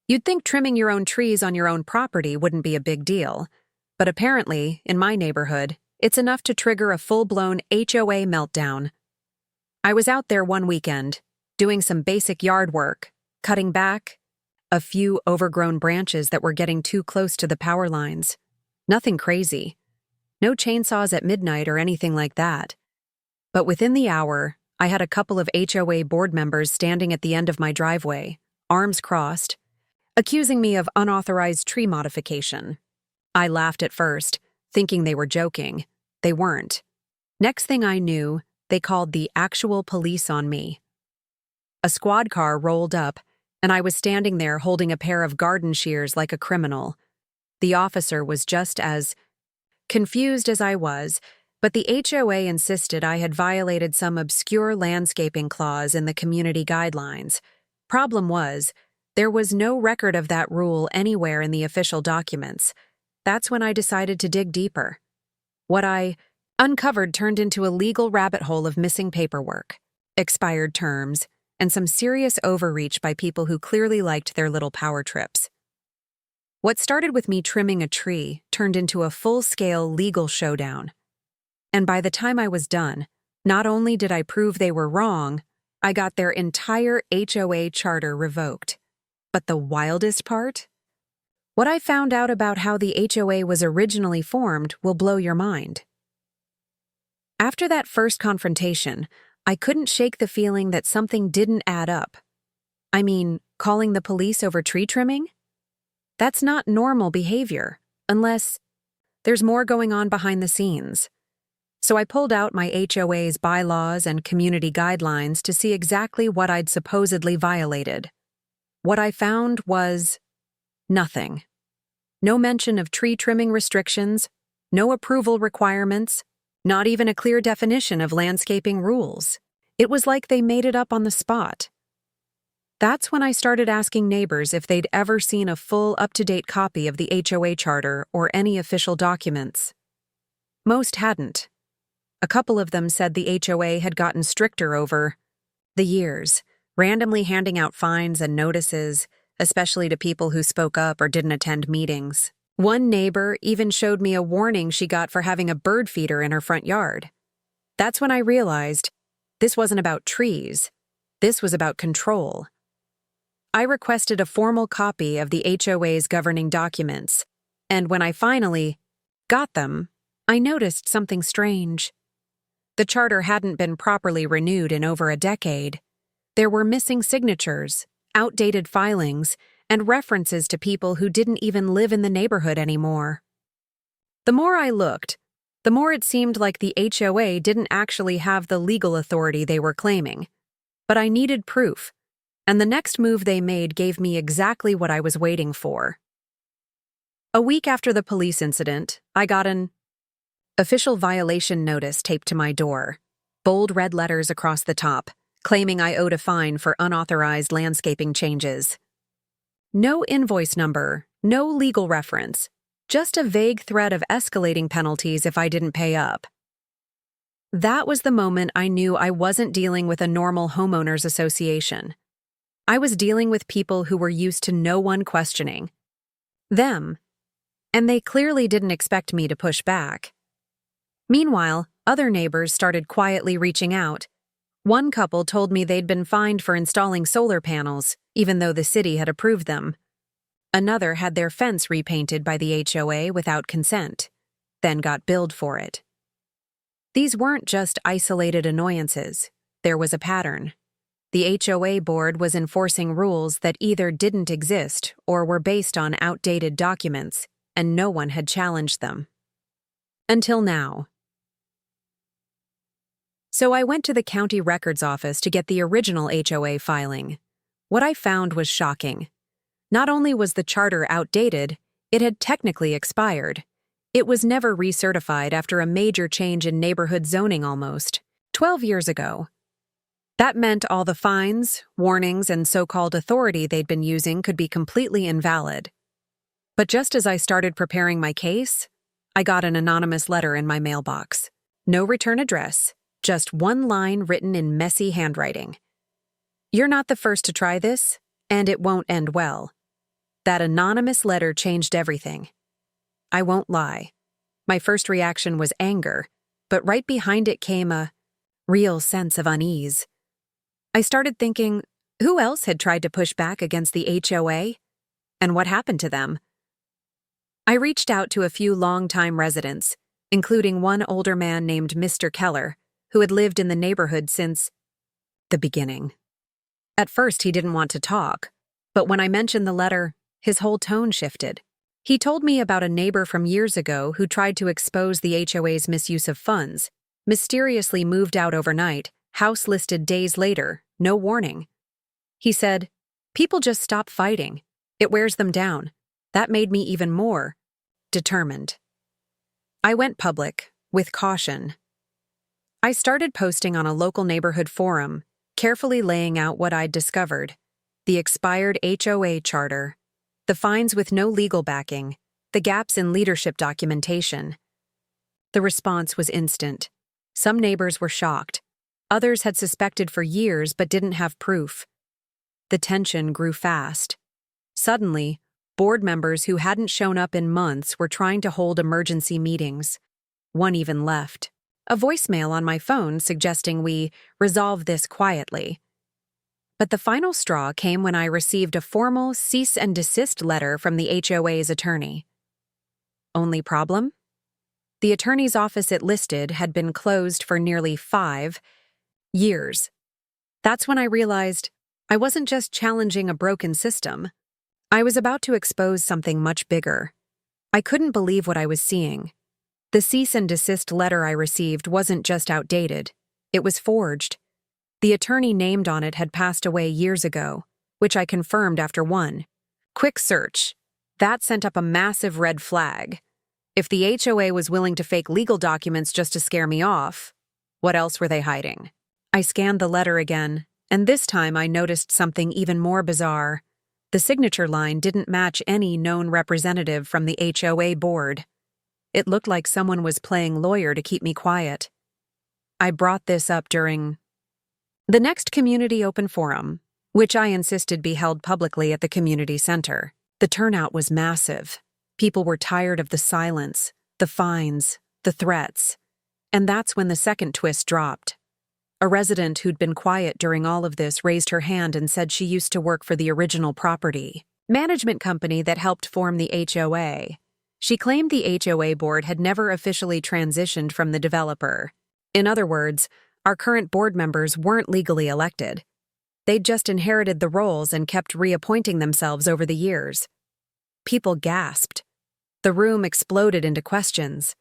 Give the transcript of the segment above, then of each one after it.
You'd think trimming your own trees on your own property wouldn't be a big deal, but apparently, in my neighborhood, it's enough to trigger a full-blown HOA meltdown. I was out there one weekend, doing some basic yard work, cutting back a few overgrown branches that were getting too close to the power lines. Nothing crazy. No chainsaws at midnight or anything like that. But within the hour, I had a couple of HOA board members standing at the end of my driveway, arms crossed, accusing me of unauthorized tree modification. I laughed at first, thinking they were joking. They weren't. Next thing I knew, they called the actual police on me. A squad car rolled up, and I was standing there holding a pair of garden shears like a criminal. The officer was just as confused as I was, but the HOA insisted I had violated some obscure landscaping clause in the community guidelines. Problem was, there was no record of that rule anywhere in the official documents. That's when I decided to dig deeper. What I uncovered turned into a legal rabbit hole of missing paperwork, expired terms, and some serious overreach by people who clearly liked their little power trips. What started with me trimming a tree turned into a full-scale legal showdown. And by the time I was done, not only did I prove they were wrong, I got their entire HOA charter revoked. But the wildest part? What I found out about how the HOA was originally formed will blow your mind. After that first confrontation, I couldn't shake the feeling that something didn't add up. I mean, calling the police over tree trimming? That's not normal behavior, unless there's more going on behind the scenes. So I pulled out my HOA's bylaws and community guidelines to see exactly what I'd supposedly violated. What I found was nothing. No mention of tree trimming restrictions, no approval requirements, not even a clear definition of landscaping rules. It was like they made it up on the spot. That's when I started asking neighbors if they'd ever seen a full, up-to-date copy of the HOA charter or any official documents. Most hadn't. A couple of them said the HOA had gotten stricter over the years, randomly handing out fines and notices, especially to people who spoke up or didn't attend meetings. One neighbor even showed me a warning she got for having a bird feeder in her front yard. That's when I realized this wasn't about trees. This was about control. I requested a formal copy of the HOA's governing documents, and when I finally got them, I noticed something strange. The charter hadn't been properly renewed in over a decade. There were missing signatures, outdated filings, and references to people who didn't even live in the neighborhood anymore. The more I looked, the more it seemed like the HOA didn't actually have the legal authority they were claiming. But I needed proof, and the next move they made gave me exactly what I was waiting for. A week after the police incident, I got an official violation notice taped to my door, bold red letters across the top, claiming I owed a fine for unauthorized landscaping changes. No invoice number, no legal reference, just a vague threat of escalating penalties if I didn't pay up. That was the moment I knew I wasn't dealing with a normal homeowners association. I was dealing with people who were used to no one questioning them, and they clearly didn't expect me to push back. Meanwhile, other neighbors started quietly reaching out. One couple told me they'd been fined for installing solar panels, even though the city had approved them. Another had their fence repainted by the HOA without consent, then got billed for it. These weren't just isolated annoyances. There was a pattern. The HOA board was enforcing rules that either didn't exist or were based on outdated documents, and no one had challenged them. Until now. So I went to the county records office to get the original HOA filing. What I found was shocking. Not only was the charter outdated, it had technically expired. It was never recertified after a major change in neighborhood zoning almost 12 years ago. That meant all the fines, warnings, and so-called authority they'd been using could be completely invalid. But just as I started preparing my case, I got an anonymous letter in my mailbox. No return address, just one line written in messy handwriting. "You're not the first to try this, and it won't end well. That anonymous letter changed everything. I won't lie. My first reaction was anger, but right behind it came a real sense of unease. I started thinking, who else had tried to push back against the HOA? And what happened to them? I reached out to a few longtime residents, including one older man named Mr. Keller, who had lived in the neighborhood since the beginning. At first, he didn't want to talk, but when I mentioned the letter, his whole tone shifted. He told me about a neighbor from years ago who tried to expose the HOA's misuse of funds, mysteriously moved out overnight, house listed days later, no warning. He said, "People just stop fighting. It wears them down." That made me even more determined. I went public, with caution. I started posting on a local neighborhood forum, carefully laying out what I'd discovered: the expired HOA charter, the fines with no legal backing, the gaps in leadership documentation. The response was instant. Some neighbors were shocked. Others had suspected for years but didn't have proof. The tension grew fast. Suddenly, board members who hadn't shown up in months were trying to hold emergency meetings. One even left a voicemail on my phone suggesting we resolve this quietly. But the final straw came when I received a formal cease and desist letter from the HOA's attorney. Only problem? The attorney's office it listed had been closed for nearly 5 years. That's when I realized I wasn't just challenging a broken system. I was about to expose something much bigger. I couldn't believe what I was seeing. The cease and desist letter I received wasn't just outdated. It was forged. The attorney named on it had passed away years ago, which I confirmed after one quick search. That sent up a massive red flag. If the HOA was willing to fake legal documents just to scare me off, what else were they hiding? I scanned the letter again, and this time I noticed something even more bizarre. The signature line didn't match any known representative from the HOA board. It looked like someone was playing lawyer to keep me quiet. I brought this up during the next community open forum, which I insisted be held publicly at the community center. The turnout was massive. People were tired of the silence, the fines, the threats. And that's when the second twist dropped. A resident who'd been quiet during all of this raised her hand and said she used to work for the original property management company that helped form the HOA. She claimed the HOA board had never officially transitioned from the developer. In other words, our current board members weren't legally elected. They'd just inherited the roles and kept reappointing themselves over the years. People gasped. The room exploded into questions.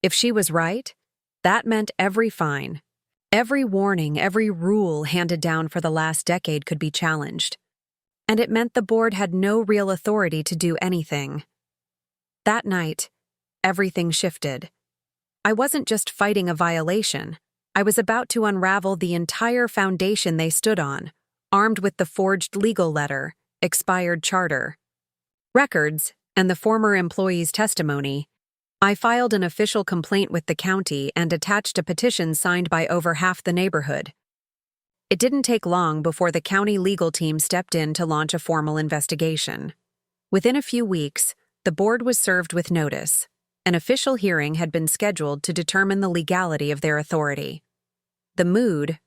If she was right, that meant every fine, every warning, every rule handed down for the last decade could be challenged. And it meant the board had no real authority to do anything. That night, everything shifted. I wasn't just fighting a violation. I was about to unravel the entire foundation they stood on, armed with the forged legal letter, expired charter, records, and the former employee's testimony. I filed an official complaint with the county and attached a petition signed by over half the neighborhood. It didn't take long before the county legal team stepped in to launch a formal investigation. Within a few weeks, the board was served with notice. An official hearing had been scheduled to determine the legality of their authority. The mood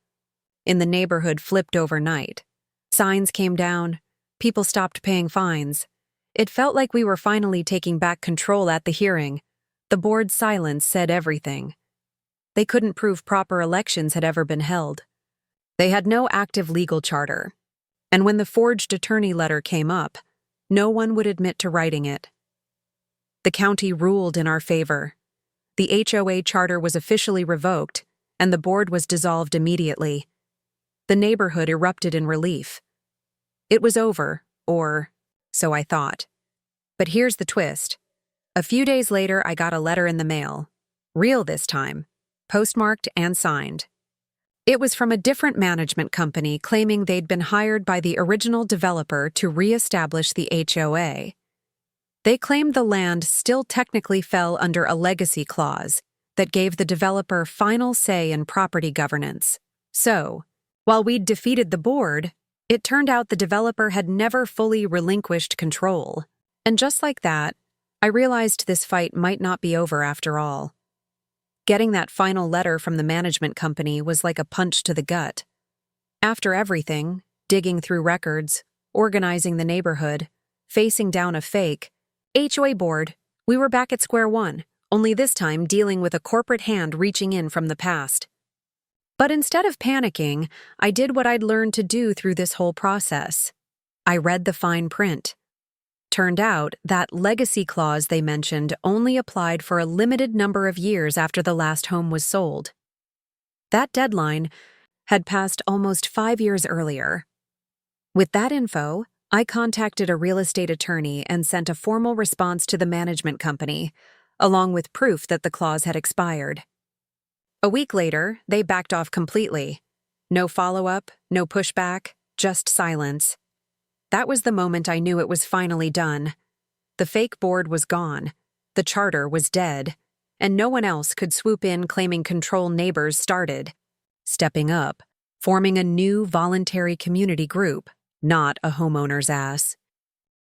in the neighborhood flipped overnight. Signs came down. People stopped paying fines. It felt like we were finally taking back control at the hearing. The board's silence said everything. They couldn't prove proper elections had ever been held. They had no active legal charter. And when the forged attorney letter came up, no one would admit to writing it. The county ruled in our favor. The HOA charter was officially revoked, and the board was dissolved immediately. The neighborhood erupted in relief. It was over, or so I thought. But here's the twist. A few days later, I got a letter in the mail. Real this time, postmarked and signed. It was from a different management company claiming they'd been hired by the original developer to re-establish the HOA. They claimed the land still technically fell under a legacy clause that gave the developer final say in property governance. So, while we'd defeated the board, It turned out the developer had never fully relinquished control. And just like that, I realized this fight might not be over after all. Getting that final letter from the management company was like a punch to the gut. After everything, digging through records, organizing the neighborhood, facing down a fake HOA board, we were back at square one, only this time dealing with a corporate hand reaching in from the past. But instead of panicking, I did what I'd learned to do through this whole process. I read the fine print. Turned out that legacy clause they mentioned only applied for a limited number of years after the last home was sold. That deadline had passed almost 5 years earlier. With that info, I contacted a real estate attorney and sent a formal response to the management company, along with proof that the clause had expired. A week later, they backed off completely. No follow-up, no pushback, just silence. That was the moment I knew it was finally done. The fake board was gone, the charter was dead, and no one else could swoop in claiming control. Neighbors started stepping up, forming a new voluntary community group, not a homeowner's ass.